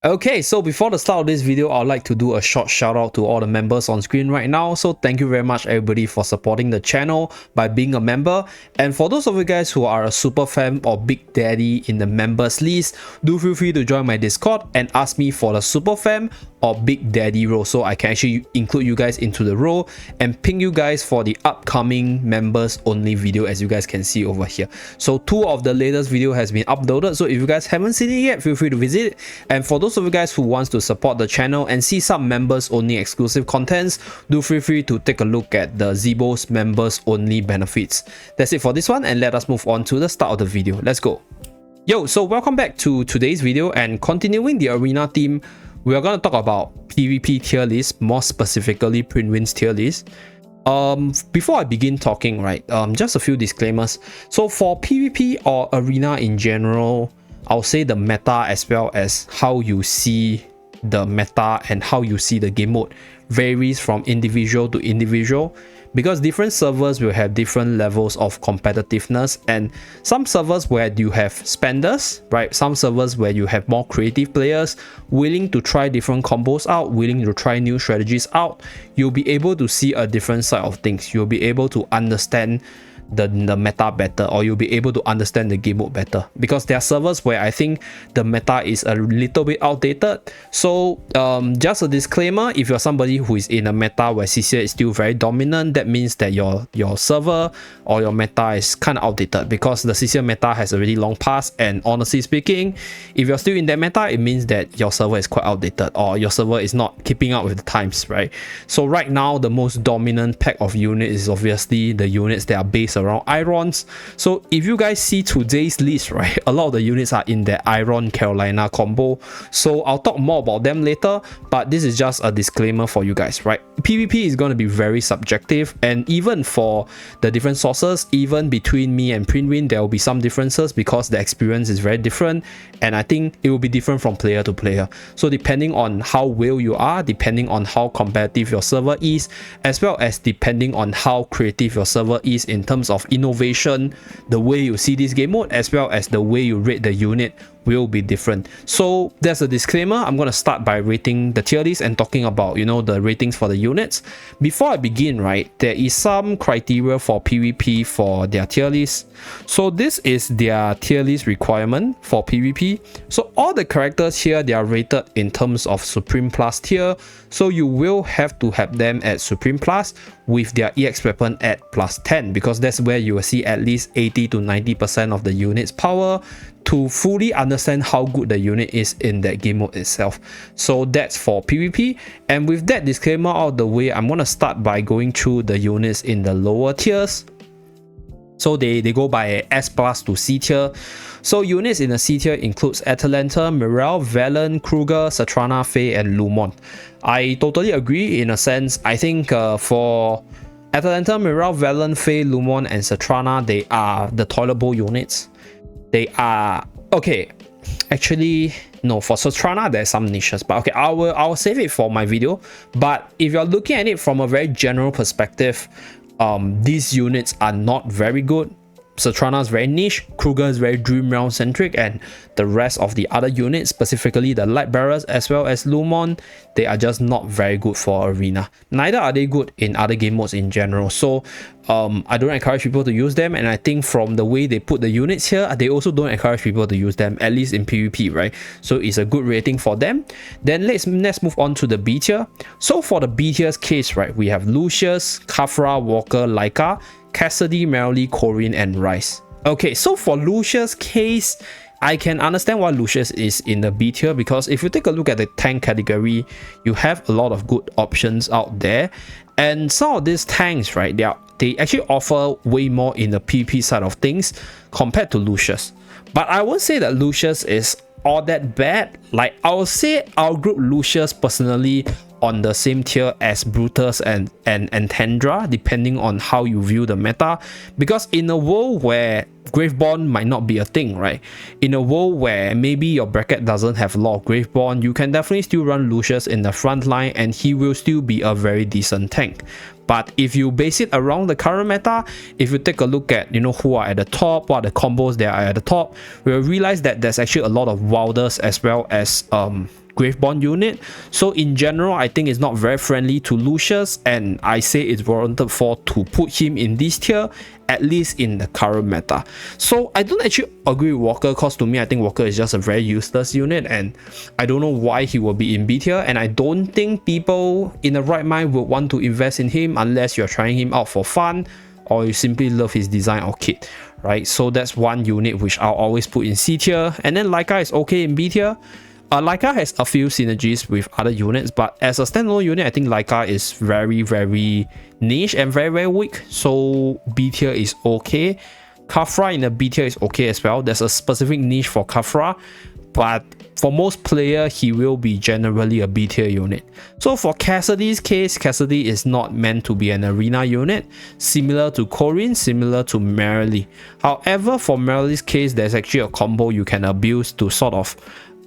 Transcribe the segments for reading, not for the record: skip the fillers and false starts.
Okay, so before the start of this video, I'd like to do a short shout out to all the members on screen right now. So thank you very much everybody for supporting the channel by being a member. And for those of you guys who are a super fan or big daddy in the members list, do feel free to join my Discord and ask me for the super fan or big daddy role, so I can actually include you guys into the role and ping you guys for the upcoming members only video, as you guys can see over here. So 2 of the latest video has been uploaded, so if you guys haven't seen it yet, feel free to visit it. And for those of you guys who wants to support the channel and see some members only exclusive contents, do feel free to take a look at the Zeeebo's members only benefits. That's it for this one, and let us move on to the start of the video. Let's go. Yo, so welcome back to today's video, and continuing the arena theme, we are going to talk about PvP tier list, more specifically Prydwen's tier list. Before I begin talking, right, just a few disclaimers. So for PvP or arena in general, I'll say the meta as well as how you see the meta and how you see the game mode varies from individual to individual, because different servers will have different levels of competitiveness, and some servers where you have spenders, right, some servers where you have more creative players willing to try different combos out, willing to try new strategies out, you'll be able to see a different side of things. You'll be able to understand the meta better, or you'll be able to understand the game mode better, because there are servers where I think the meta is a little bit outdated. So just a disclaimer, if you're somebody who is in a meta where CCL is still very dominant, that means that your server or your meta is kind of outdated, because the CCL meta has already long passed. And honestly speaking, if you're still in that meta, it means that your server is quite outdated, or your server is not keeping up with the times, right? So right now, the most dominant pack of units is obviously the units that are based around irons. So if you guys see today's list, right, a lot of the units are in the Iron Carolina combo. So I'll talk more about them later, but this is just a disclaimer for you guys, right? PvP is going to be very subjective, and even for the different sources, even between me and Prydwen, there will be some differences because the experience is very different, and I think it will be different from player to player. So depending on how well you are, depending on how competitive your server is, as well as depending on how creative your server is in terms of innovation, the way you see this game mode, as well as the way you rate the unit, will be different. So there's a disclaimer. I'm going to start by rating the tier list and talking about, you know, the ratings for the units. Before I begin, right, there is some criteria for PvP for their tier list. So this is their tier list requirement for PvP. So all the characters here, they are rated in terms of Supreme Plus tier. So you will have to have them at Supreme Plus with their EX weapon at plus 10, because that's where you will see at least 80 to 90% of the unit's power to fully understand how good the unit is in that game mode itself. So that's for PvP. And with that disclaimer out of the way, I'm going to start by going through the units in the lower tiers. So they go by S plus to C tier. So units in the C tier includes Atalanta, Mirelle, Valen, Kruger, Satrana, Faye, and Lumon. I totally agree in a sense. I think for Atalanta, Mirelle, Valen, Faye, Lumon, and Satrana, they are the toilet bowl units. They are okay. Actually, no, for Satrana there's some niches, but okay, I will save it for my video. But if you're looking at it from a very general perspective, these units are not very good. Satrana is very niche, Kruger is very Dream Realm centric, and the rest of the other units, specifically the Light Bearers as well as Lumon, they are just not very good for arena. Neither are they good in other game modes in general. So I don't encourage people to use them, and I think from the way they put the units here, they also don't encourage people to use them, at least in PvP, right? So it's a good rating for them. Then let's move on to the B tier. So for the B tier's case, right, we have Lucius, Khafra, Walker, Laika, Cassidy, Merrily, Corinne, and Rice. Okay, so for Lucius' case, I can understand why Lucius is in the B tier, because if you take a look at the tank category, you have a lot of good options out there, and some of these tanks, right, they actually offer way more in the PvP side of things compared to Lucius. But I won't say that Lucius is all that bad. Like, I would say I'll group Lucius personally on the same tier as Brutus and Tendra, depending on how you view the meta, because in a world where Graveborn might not be a thing, right? In a world where maybe your bracket doesn't have a lot of Graveborn, you can definitely still run Lucius in the front line and he will still be a very decent tank. But if you base it around the current meta, if you take a look at, you know, who are at the top, what are the combos that are at the top, we'll realize that there's actually a lot of Wilders as well as Graveborn unit. So in general, I think it's not very friendly to Lucius, and I say it's warranted for to put him in this tier, at least in the current meta. So I don't actually agree with Walker, because to me, I think Walker is just a very useless unit, and I don't know why he will be in B tier, and I don't think people in the right mind would want to invest in him unless you're trying him out for fun, or you simply love his design or kit, right? So that's one unit which I'll always put in C tier, and then Leica is okay in B tier. Leica has a few synergies with other units, but as a standalone unit, I think Leica is very, very niche and very, very weak. So B tier is okay. Khafra in the B tier is okay as well. There's a specific niche for Khafra, but for most players, he will be generally a B tier unit. So for Cassidy's case, Cassidy is not meant to be an arena unit, similar to Corrin, similar to Merrily. However, for Merrily's case, there's actually a combo you can abuse to sort of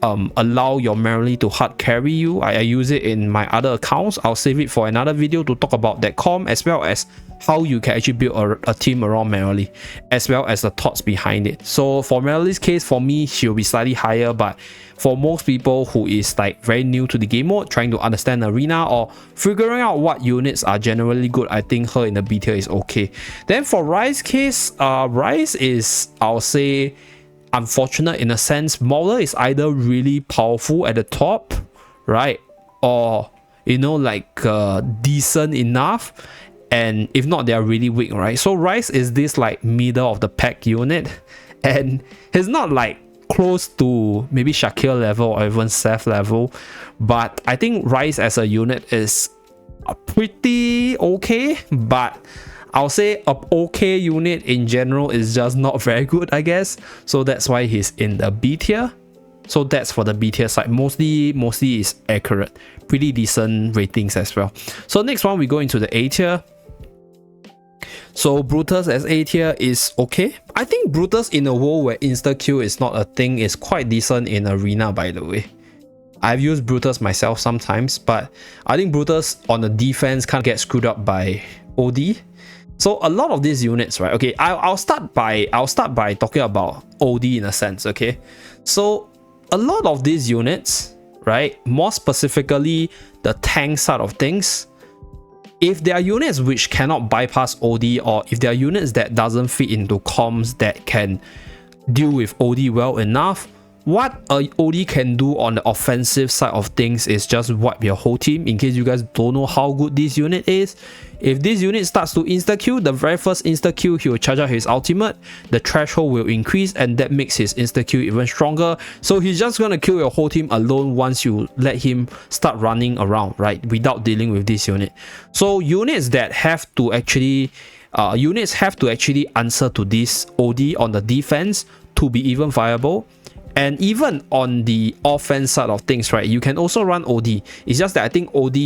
allow your Merrily to hard carry you. I use it in my other accounts. I'll save it for another video to talk about that comp, as well as how you can actually build a team around Merrily, as well as the thoughts behind it. So for Merrily's case, for me, she'll be slightly higher, but for most people who is like very new to the game mode, trying to understand arena or figuring out what units are generally good, I think her in the B tier is okay. Then for Ryze's case, Ryze is, I'll say, unfortunate in a sense. Mauler is either really powerful at the top, right, or you know, like decent enough, and if not, they are really weak, right? So Ryze is this like middle of the pack unit, and he's not like close to maybe Shakir level or even Seth level, but I think Ryze as a unit is pretty okay, but I'll say a okay unit in general is just not very good, I guess. So that's why he's in the B tier. So that's for the B tier side. Mostly is accurate. Pretty decent ratings as well. So next one, we go into the A tier. So Brutus as A tier is okay. I think Brutus in a world where insta-kill is not a thing is quite decent in arena, by the way. I've used Brutus myself sometimes, but I think Brutus on the defense can't get screwed up by OD. So a lot of these units, right? Okay, I'll start by talking about OD in a sense, okay? So a lot of these units, right? More specifically, the tank side of things, if there are units which cannot bypass OD, or if there are units that doesn't fit into comms that can deal with OD well enough, what a OD can do on the offensive side of things is just wipe your whole team. In case you guys don't know how good this unit is, if this unit starts to insta-kill, the very first insta-kill, he will charge out his ultimate, the threshold will increase, and that makes his insta-kill even stronger. So he's just gonna kill your whole team alone once you let him start running around, right, without dealing with this unit. So units that have to actually answer to this OD on the defense to be even viable. And even on the offense side of things, right, you can also run OD. It's just that I think OD,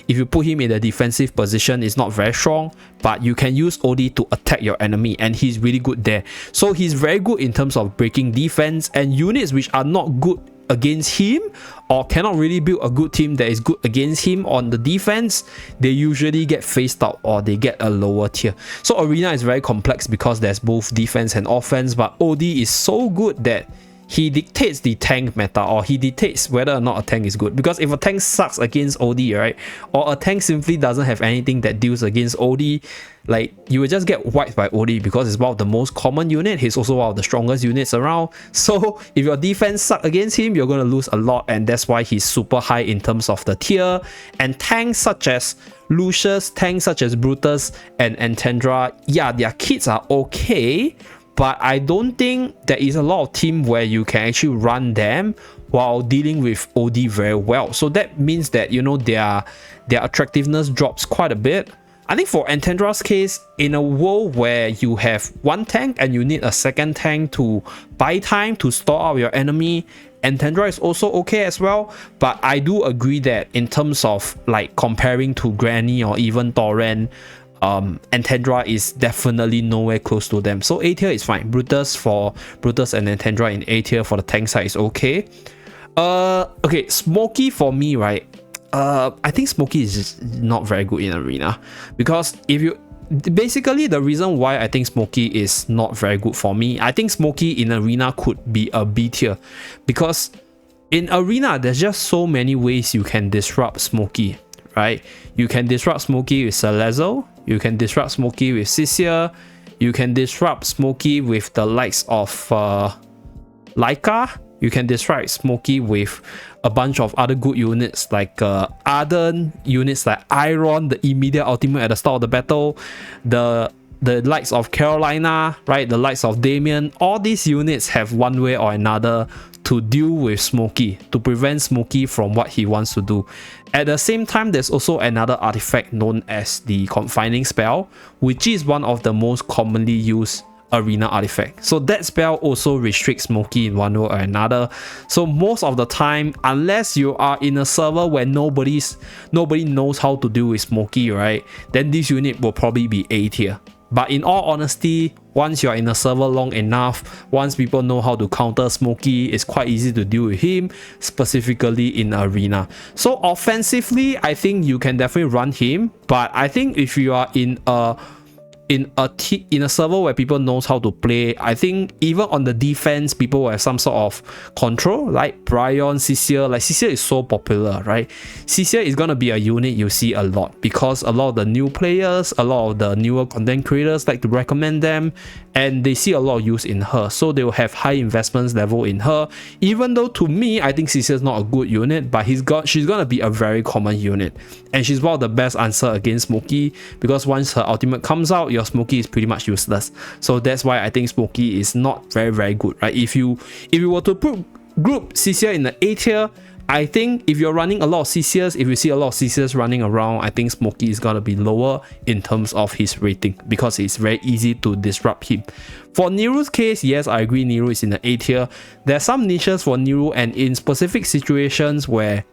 if you put him in a defensive position, is not very strong, but you can use OD to attack your enemy, and he's really good there. So he's very good in terms of breaking defense, and units which are not good against him or cannot really build a good team that is good against him on the defense, they usually get phased out or they get a lower tier. So arena is very complex because there's both defense and offense, but OD is so good that he dictates the tank meta, or he dictates whether or not a tank is good. Because if a tank sucks against OD, right, or a tank simply doesn't have anything that deals against OD, like, you will just get wiped by OD because it's one of the most common unit. He's also one of the strongest units around. So if your defense sucks against him, you're going to lose a lot, and that's why he's super high in terms of the tier. And tanks such as Lucius, tanks such as Brutus and Antandra, yeah, their kits are okay, but I don't think there is a lot of team where you can actually run them while dealing with OD very well. So that means that, you know, their attractiveness drops quite a bit. I think for Antandra's case, in a world where you have one tank and you need a second tank to buy time to store out your enemy, Antandra is also okay as well. But I do agree that in terms of like comparing to Granny or even Torrent, Anthendra is definitely nowhere close to them. So A tier is fine. Brutus and Anthendra in A tier for the tank side is okay. Okay, Smokey for me, right? I think Smokey is just not very good in arena, because if you basically the reason why I think Smokey is not very good for me, I think Smokey in arena could be a B tier, because in arena there's just so many ways you can disrupt Smokey, right? You can disrupt Smokey with Salazzle, you can disrupt Smokey with Sisia, you can disrupt Smokey with the likes of Laika, you can disrupt Smokey with a bunch of other good units like Arden, units like Iron, the immediate ultimate at the start of the battle, the likes of Carolina, right? The likes of Damien. All these units have one way or another to deal with Smokey, to prevent Smokey from what he wants to do. At the same time, there's also another artifact known as the Confining Spell, which is one of the most commonly used arena artifact. So that spell also restricts Smokey in one way or another. So most of the time, unless you are in a server where nobody knows how to deal with Smokey, right, then this unit will probably be A tier. But in all honesty, once you're in a server long enough, once people know how to counter Smokey, it's quite easy to deal with him, specifically in arena. So offensively, I think you can definitely run him, but I think if you are in a server where people knows how to play, I think even on the defense, people will have some sort of control, like Prydwen, Sisia. Like Sisia is so popular, right? Sisia is gonna be a unit you see a lot, because a lot of the new players, a lot of the newer content creators like to recommend them, and they see a lot of use in her, so they will have high investments level in her. Even though to me, I think Sisia is not a good unit, but she's gonna be a very common unit, and she's one of the best answer against Smokey, because once her ultimate comes out, your Smokey is pretty much useless. So that's why I think Smokey is not very good, right? If you were to group Sisia in the A tier, I think if you're running a lot of Sisias, if you see a lot of Sisias running around, I think Smokey is gonna be lower in terms of his rating, because it's very easy to disrupt him. For Niru's case, yes, I agree, Niru is in the A tier. There's some niches for Niru, and in specific situations where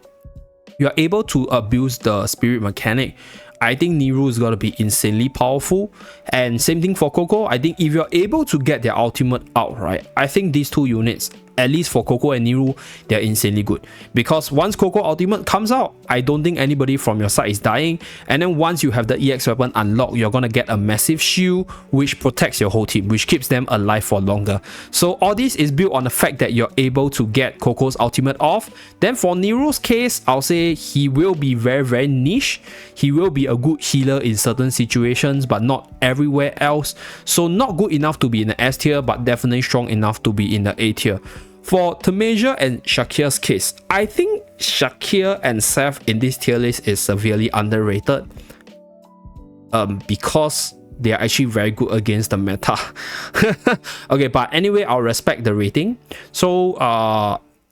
you're able to abuse the spirit mechanic, I think Niru is going to be insanely powerful. And same thing for Coco. I think if you're able to get their ultimate out, right, I think these two units, at least for Coco and Niru, they're insanely good. Because once Coco ultimate comes out, I don't think anybody from your side is dying. And then once you have the EX weapon unlocked, you're going to get a massive shield which protects your whole team, which keeps them alive for longer. So all this is built on the fact that you're able to get Coco's ultimate off. Then for Niru's case, I'll say he will be very niche. He will be a good healer in certain situations, but not everywhere else. So not good enough to be in the S tier, but definitely strong enough to be in the A tier. For Tamasia and Shakir's case, I think Shakir and Seth in this tier list is severely underrated, because they are actually very good against the meta. Okay, but anyway, I'll respect the rating. So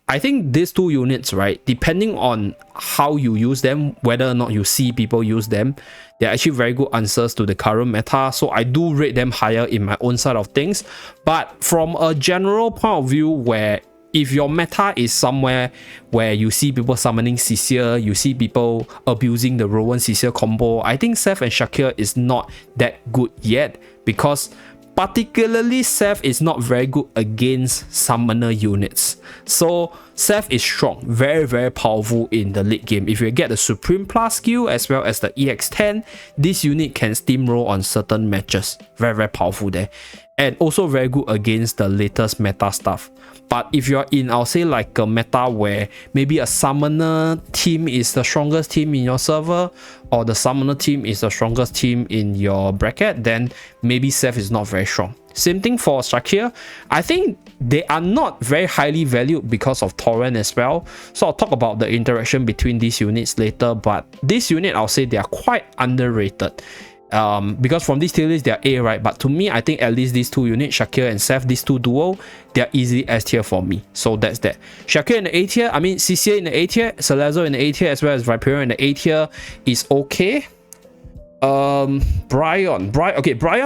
I think these two units, right, depending on how you use them, whether or not you see people use them, they're actually very good answers to the current meta. So I do rate them higher in my own side of things. But from a general point of view, where if your meta is somewhere where you see people summoning Sisia, you see people abusing the Rowan Sisia combo, I think Seth and Shakir is not that good yet, because particularly Seth is not very good against summoner units. So Seth is strong, very powerful in the late game. If you get the Supreme Plus skill as well as the EX10, this unit can steamroll on certain matches. Very powerful there. And also very good against the latest meta stuff. But if you're in, I'll say like a meta where maybe a summoner team is the strongest team in your server, or the summoner team is the strongest team in your bracket, then maybe Seth is not very strong. Same thing for Shakir. I think they are not very highly valued because of Torrent as well. So I'll talk about the interaction between these units later, but this unit, I'll say they are quite underrated. Because from this tier list they're A, right? But to me, I think at least these two units, Shakir and Seth, these two duo, they're easily S tier for me. So that's that. Shakir in the A tier, I mean Sisia in the A tier, Salazzle in the A tier, as well as Viperia in the A tier is okay. Bryan,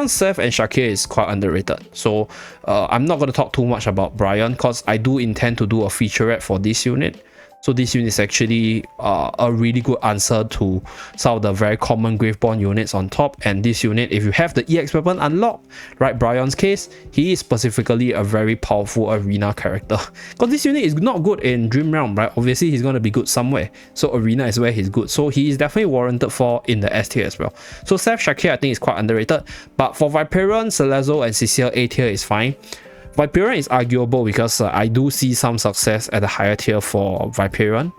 Seth and Shakir is quite underrated. So I'm not going to talk too much about Bryan, because I do intend to do a featurette for this unit. So this unit is actually a really good answer to some of the very common Graveborn units on top. And this unit, if you have the EX weapon unlocked, right, Brion's case, he is specifically a very powerful arena character. Because this unit is not good in Dream Realm, right? Obviously, he's going to be good somewhere. So arena is where he's good. So he is definitely warranted for in the S tier as well. So Seth Shakir, I think, is quite underrated. But for Viperion, Celezo, and Cecile, A tier is fine. Viperion is arguable because I do see some success at the higher tier for Viperion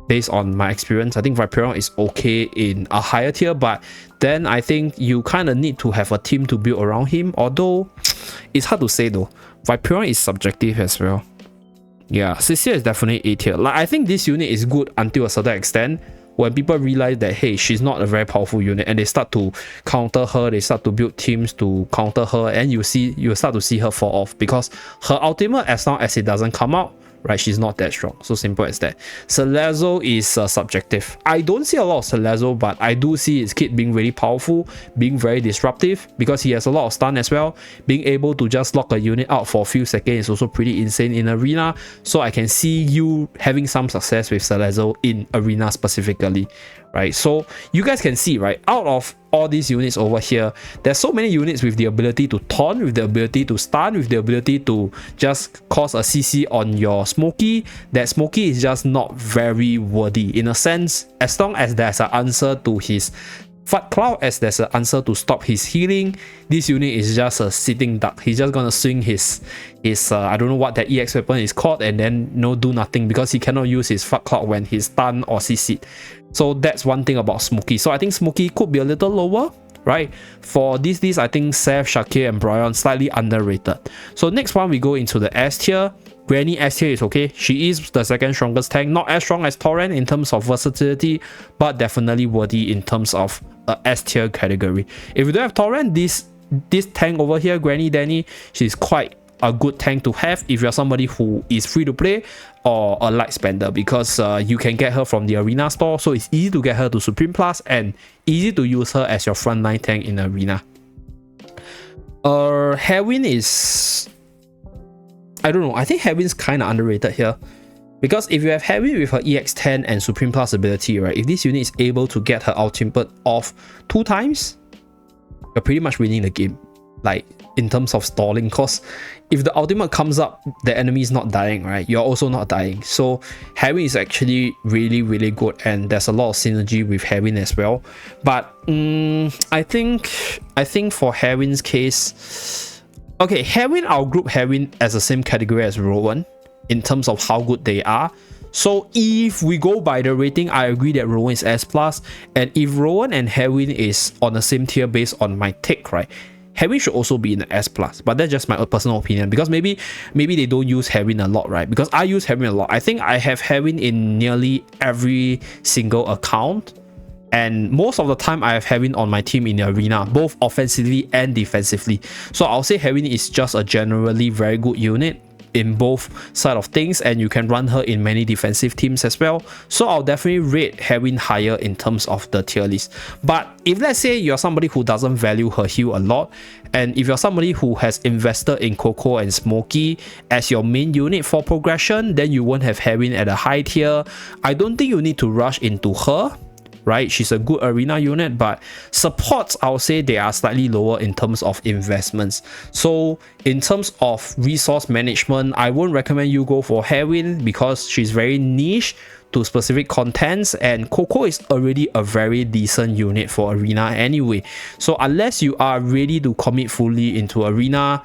based on my experience. I think Viperion is okay in a higher tier, but then I think you kind of need to have a team to build around him, although it's hard to say though. Viperion is subjective as well. Yeah, Cecile is definitely A tier. Like, I think this unit is good until a certain extent, when people realize that, hey, she's not a very powerful unit, and they start to counter her, they start to build teams to counter her, and you start to see her fall off, because her ultimate, as long as it doesn't come out, right, she's not that strong. So simple as that. Celezo is subjective. I don't see a lot of Celezo, but I do see his kit being really powerful, being very disruptive, because he has a lot of stun as well. Being able to just lock a unit out for a few seconds is also pretty insane in arena. So I can see you having some success with Celezo in arena specifically, right? So you guys can see, right, out of all these units over here, there's so many units with the ability to taunt, with the ability to stun, with the ability to just cause a CC on your Smokey. That Smokey is just not very worthy in a sense. As long as there's an answer to his Fat Cloud, as there's an answer to stop his healing, this unit is just a sitting duck. He's just gonna swing his I don't know what that EX weapon is called, and then do nothing, because he cannot use his Fat Cloud when he's stunned or CC'd. So that's one thing about Smokey. So I think Smokey could be a little lower, right? For these I think Seth, Shakir, and Brian slightly underrated. So next one, we go into the S tier. Granny S tier is okay. She is the second strongest tank, not as strong as Torrent in terms of versatility, but definitely worthy in terms of a S tier category. If you don't have Torrent, this tank over here, Granny Danny, she's quite a good tank to have if you're somebody who is free to play or a light spender, because you can get her from the arena store, so it's easy to get her to Supreme Plus and easy to use her as your frontline tank in arena. Heroin is, I don't know, I think Heroin's kind of underrated here, because if you have Heroin with her EX10 and Supreme Plus ability, right, if this unit is able to get her ultimate off 2 times, you're pretty much winning the game, like in terms of stalling, because if the ultimate comes up, the enemy is not dying, right, you're also not dying. So Heroin is actually really, really good, and there's a lot of synergy with Heroin as well. But I think for Heroin's case, okay, Heroin, I'll group Heroin as the same category as Rowan in terms of how good they are. So if we go by the rating, I agree that Rowan is S+, and if Rowan and Heroin is on the same tier based on my take, right, Heroin should also be in the S+, but that's just my personal opinion, because maybe they don't use Heroin a lot, right? Because I use Heroin a lot. I think I have Heroin in nearly every single account, and most of the time I have Heroin on my team in the arena, both offensively and defensively. So I'll say Heroin is just a generally very good unit in both side of things, and you can run her in many defensive teams as well. So I'll definitely rate Heroin higher in terms of the tier list. But if let's say you're somebody who doesn't value her heal a lot, and if you're somebody who has invested in Coco and Smokey as your main unit for progression, then you won't have Heroin at a high tier. I don't think you need to rush into her, right? She's a good arena unit, but supports, I'll say they are slightly lower in terms of investments. So in terms of resource management, I won't recommend you go for Heroin, because she's very niche to specific contents, and Coco is already a very decent unit for arena anyway. So unless you are ready to commit fully into arena,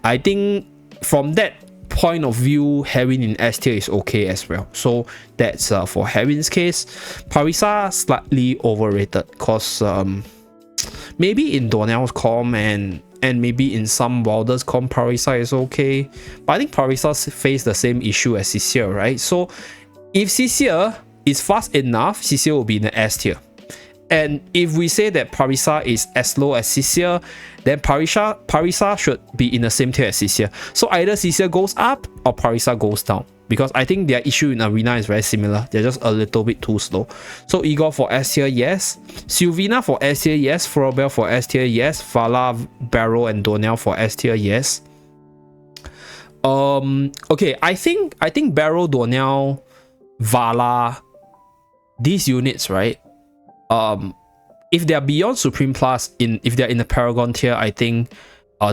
I think from that point of view, Heroin in S tier is okay as well. So that's for Heroin's case. Parisa slightly overrated, because maybe in Donnell's com and maybe in some Wilder's com, Parisa is okay, but I think Parisa face the same issue as Cecile, right? So if Cecile is fast enough, Cecile will be in the S tier. And if we say that Parisa is as low as Cecile, then Parisa should be in the same tier as Cecile. So either Cecile goes up or Parisa goes down, because I think their issue in arena is very similar. They're just a little bit too slow. So Igor for S tier, yes. Sylvina for S tier, yes. Floribel for S tier, yes. Vala, Barrow, and Donnell for S tier, yes. Okay, I think Barrow, Donnell, Vala, these units, right? If they are beyond Supreme Plus, if they're in the Paragon tier, I think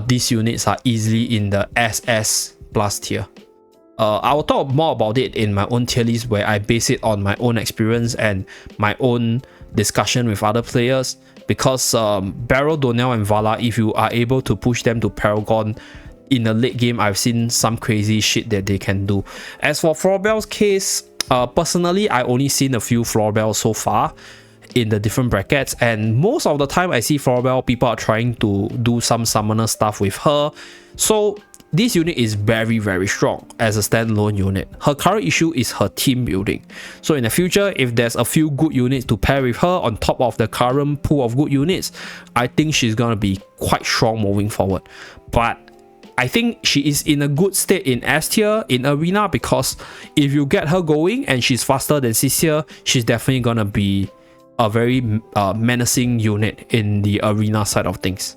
these units are easily in the SS Plus tier. I will talk more about it in my own tier list, where I base it on my own experience and my own discussion with other players. Because Barrow, Donnell, and Vala, if you are able to push them to Paragon in the late game, I've seen some crazy shit that they can do. As for Florbell's case, personally, I only seen a few Florbells so far in the different brackets, and most of the time I see Florbell, people are trying to do some summoner stuff with her. So this unit is very, very strong as a standalone unit. Her current issue is her team building. So in the future, if there's a few good units to pair with her on top of the current pool of good units, I think she's gonna be quite strong moving forward. But I think she is in a good state in S tier in Arena, because if you get her going and she's faster than C tier, she's definitely gonna be a very menacing unit in the Arena side of things.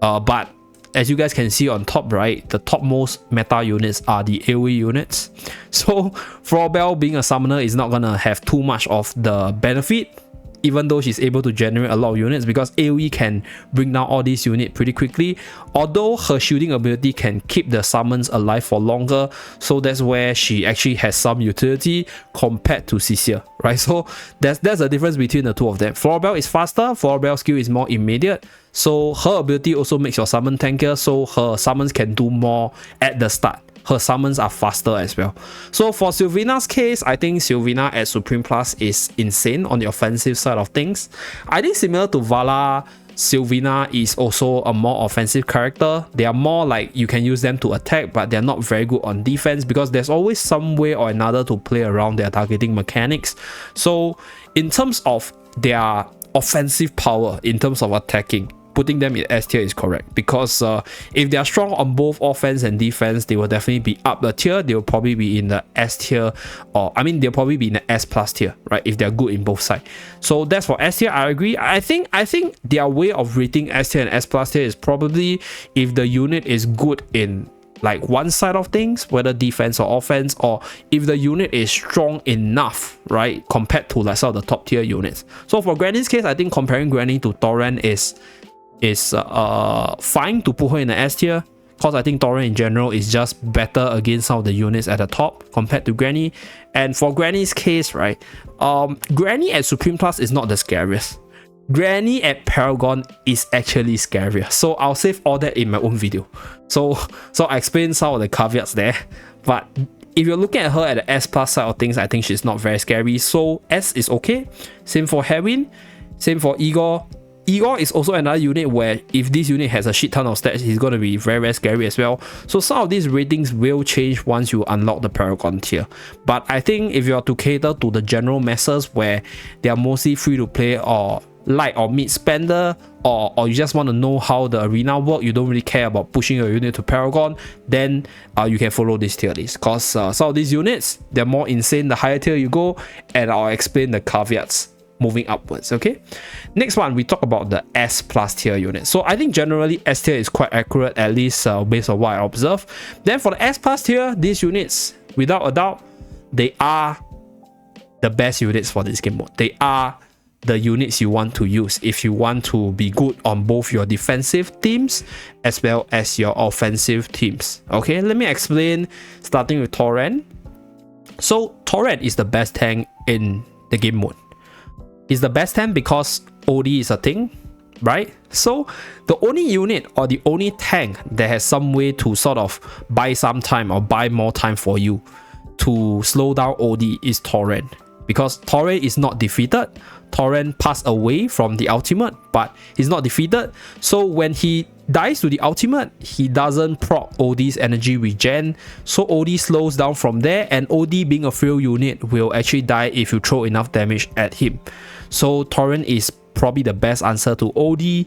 But as you guys can see on top right, the topmost meta units are the AoE units. So Florbell being a summoner is not gonna have too much of the benefit, even though she's able to generate a lot of units, because AoE can bring down all these units pretty quickly, although her shielding ability can keep the summons alive for longer. So that's where she actually has some utility compared to Cecilia, right? So there's a difference between the two of them. Florbell is faster, Florbell's skill is more immediate, so her ability also makes your summon tankier, so her summons can do more at the start. Her summons are faster as well. So for Sylvina's case, I think Sylvina at Supreme Plus is insane on the offensive side of things. I think similar to Vala, Sylvina is also a more offensive character. They are more like you can use them to attack, but they're not very good on defense, because there's always some way or another to play around their targeting mechanics. So in terms of their offensive power, in terms of attacking, putting them in S tier is correct, because if they are strong on both offense and defense, they will definitely be up the tier. They will probably be in the S tier, or I mean they'll probably be in the S plus tier, right, if they're good in both sides. So that's for S tier. I agree. I think their way of rating S tier and S plus tier is probably if the unit is good in like one side of things, whether defense or offense, or if the unit is strong enough, right, compared to like some of the top tier units. So for Granny's case, I think comparing Granny to Torrent is fine to put her in the S tier, because I think Torrent in general is just better against some of the units at the top compared to Granny. And for Granny's case, right, Granny at Supreme Plus is not the scariest. Granny at Paragon is actually scarier. So I'll save all that in my own video. So I explained some of the caveats there. But if you're looking at her at the S plus side of things, I think she's not very scary. So S is okay. Same for Heron. Same for Igor. Igor is also another unit where if this unit has a shit ton of stats, he's going to be very, very scary as well. So some of these ratings will change once you unlock the Paragon tier. But I think if you are to cater to the general masses where they are mostly free to play or light or mid spender, or you just want to know how the arena work, you don't really care about pushing your unit to Paragon, then you can follow this tier list, because some of these units, they're more insane the higher tier you go, and I'll explain the caveats moving upwards. Okay, next one, we talk about the S plus tier unit. So I think generally S tier is quite accurate, at least based on what I observe. Then for the S plus tier, these units, without a doubt, they are the best units for this game mode. They are the units you want to use if you want to be good on both your defensive teams as well as your offensive teams. Okay, let me explain, starting with Torrent. So Torrent is the best tank in the game mode. It's the best tank because OD is a thing, right? So the only unit or the only tank that has some way to sort of buy some time or buy more time for you to slow down OD is Torrent, because Torrent is not defeated. Torrent passed away from the ultimate, but he's not defeated. So when he dies to the ultimate, he doesn't proc OD's energy regen, so OD slows down from there, and OD being a frail unit will actually die if you throw enough damage at him. So Torrent is probably the best answer to OD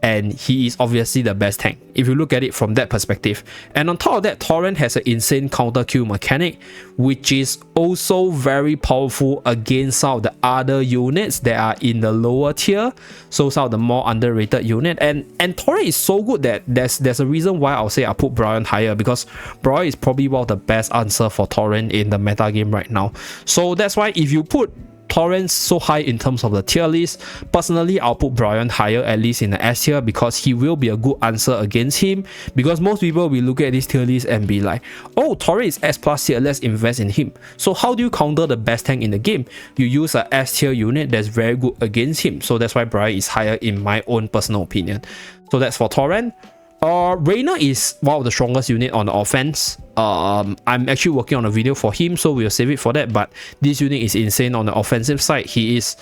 and he is obviously the best tank if you look at it from that perspective. And on top of that, Torrent has an insane counter kill mechanic, which is also very powerful against some of the other units that are in the lower tier, so some of the more underrated unit. And Torrent is so good that there's a reason why I'll say I put Brian higher, because Brian is probably one of the best answer for Torrent in the meta game right now. So that's why if you put Torrent so high in terms of the tier list, personally I'll put Brian higher, at least in the S tier, because he will be a good answer against him. Because most people will look at this tier list and be like, oh, Torrent is S plus tier, let's invest in him. So how do you counter the best tank in the game? You use a S tier unit that's very good against him. So that's why Brian is higher in my own personal opinion. So that's for Torrent. Reyna is one of the strongest unit on the offense. I'm actually working on a video for him, so we'll save it for that. But this unit is insane on the offensive side. He is,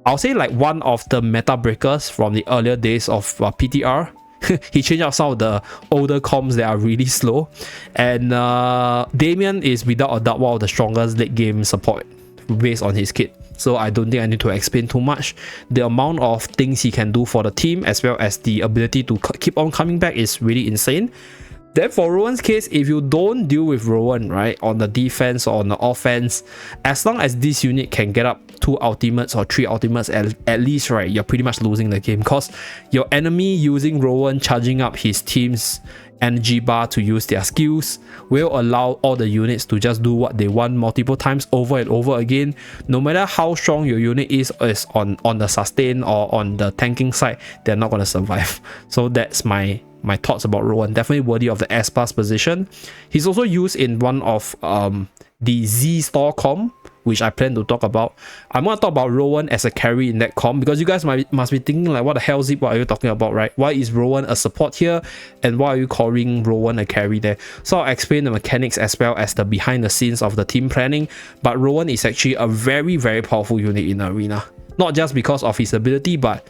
I'll say, like one of the meta breakers from the earlier days of PTR. He changed out some of the older comps that are really slow. And Damien is without a doubt one of the strongest late game support based on his kit. So I don't think I need to explain too much. The amount of things he can do for the team, as well as the ability to keep on coming back, is really insane. Then for Rowan's case, if you don't deal with Rowan, right, on the defense or on the offense, as long as this unit can get up 2 ultimates or 3 ultimates at least, right, you're pretty much losing the game, because your enemy using Rowan charging up his team's energy bar to use their skills will allow all the units to just do what they want multiple times over and over again. No matter how strong your unit is on the sustain or on the tanking side, they're not going to survive. So that's my thoughts about Rowan. Definitely worthy of the S plus position. He's also used in one of the Z store comp, which I plan to talk about. I'm going to talk about Rowan as a carry in that comp, because you guys must be thinking like, what the hell, Zeeebo, are you talking about, right? Why is Rowan a support here, and why are you calling Rowan a carry there? So I'll explain the mechanics as well as the behind the scenes of the team planning. But Rowan is actually a very, very powerful unit in the arena. Not just because of his ability, but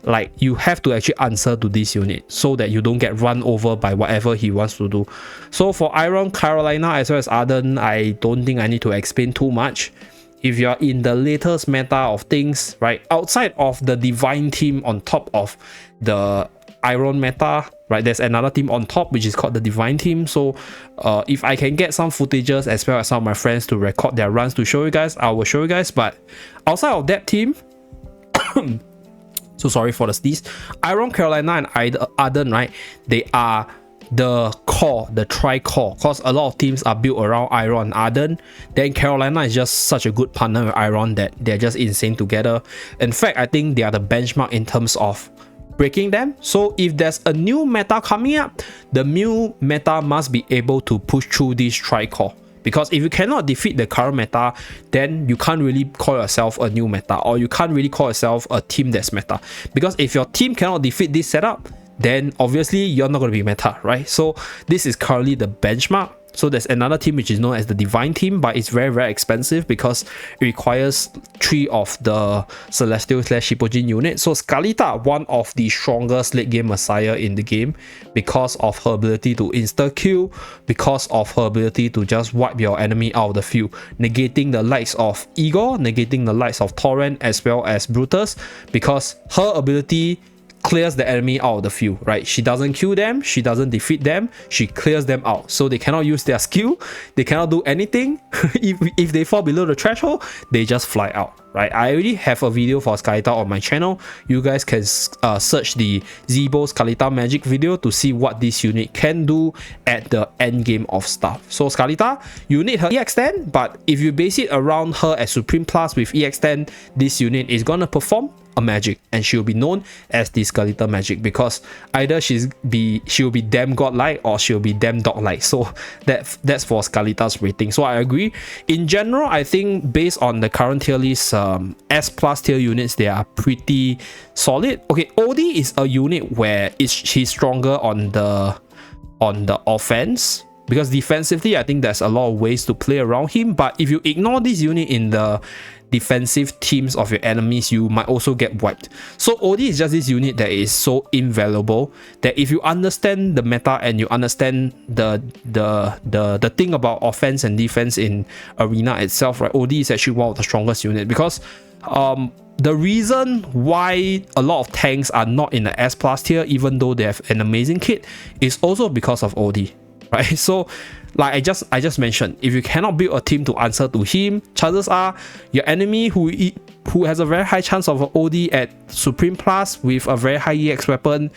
like you have to actually answer to this unit so that you don't get run over by whatever he wants to do. So for Iron, Carolina, as well as Arden, I don't think I need to explain too much. If you're in the latest meta of things, right, outside of the Divine team on top of the Iron meta, right, there's another team on top which is called the Divine team. So if I can get some footages as well as some of my friends to record their runs to show you guys, I will show you guys. But outside of that team, so sorry for the sneeze, Iron, Carolina, and Arden, right, they are the core, the tri-core, because a lot of teams are built around Iron and Arden. Then Carolina is just such a good partner with Iron that they're just insane together. In fact, I think they are the benchmark in terms of breaking them. So if there's a new meta coming up, the new meta must be able to push through this tri-core. Because if you cannot defeat the current meta, then you can't really call yourself a new meta, or you can't really call yourself a team that's meta. Because if your team cannot defeat this setup, then obviously you're not going to be meta, right? So this is currently the benchmark. So there's another team which is known as the Divine team, but it's very, very expensive because it requires 3 of the Celestial / Shippojin units. So Scarlita, one of the strongest late game Messiah in the game, because of her ability to insta kill, because of her ability to just wipe your enemy out of the field, negating the likes of Igor, negating the likes of Torrent as well as Brutus, because her ability clears the enemy out of the field, right? She doesn't kill them, she doesn't defeat them, she clears them out. So they cannot use their skill, they cannot do anything. if they fall below the threshold, they just fly out, right? I already have a video for Scarlita on my channel. You guys can search the Zeeebo Scarlita magic video to see what this unit can do at the end game of stuff. So Scarlita, you need her EX10, but if you base it around her as Supreme Plus with EX10, this unit is gonna perform a magic, and she'll be known as the Scarlita magic, because either she'll be damn godlike or she'll be damn dog-like. So that's for Scarlita's rating. So I agree. In general, I think based on the current tier list, S plus tier units, they are pretty solid. Okay, Odie is a unit where she's stronger on the offense, because defensively I think there's a lot of ways to play around him. But if you ignore this unit in the defensive teams of your enemies, you might also get wiped. So Odie is just this unit that is so invaluable that if you understand the meta and you understand the thing about offense and defense in arena itself, right, Odie is actually one of the strongest units. Because the reason why a lot of tanks are not in the S plus tier, even though they have an amazing kit, is also because of OD, right? So like I just mentioned, if you cannot build a team to answer to him, chances are your enemy who has a very high chance of an OD at Supreme Plus with a very high EX weapon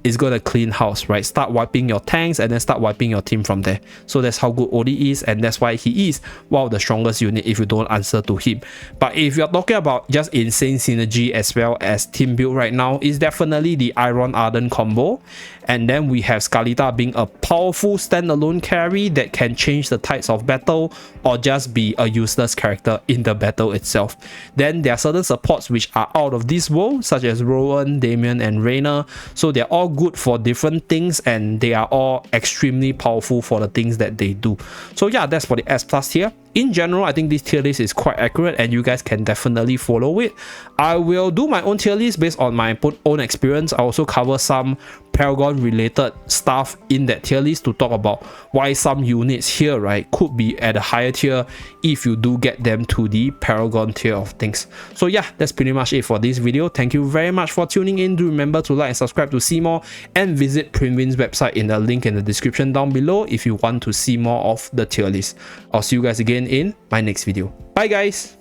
is gonna clean house, right? Start wiping your tanks and then start wiping your team from there. So that's how good OD is, and that's why he is one of the strongest unit if you don't answer to him. But if you're talking about just insane synergy as well as team build right now, is definitely the Iron Arden combo. And then we have Skalita being a powerful standalone carry that can change the tides of battle or just be a useless character in the battle itself. Then there are certain supports which are out of this world, such as Rowan, Damien, and Reyna. So they're all good for different things, and they are all extremely powerful for the things that they do. So yeah, that's for the S plus tier. In general, I think this tier list is quite accurate and you guys can definitely follow it. I will do my own tier list based on my own experience. I also cover some Paragon related stuff in that tier list to talk about why some units here, right, could be at a higher tier if you do get them to the Paragon tier of things. So yeah, that's pretty much it for this video. Thank you very much for tuning in. Do remember to like and subscribe to see more, and visit Prydwen's website in the link in the description down below if you want to see more of the tier list. I'll see you guys again in my next video. Bye guys.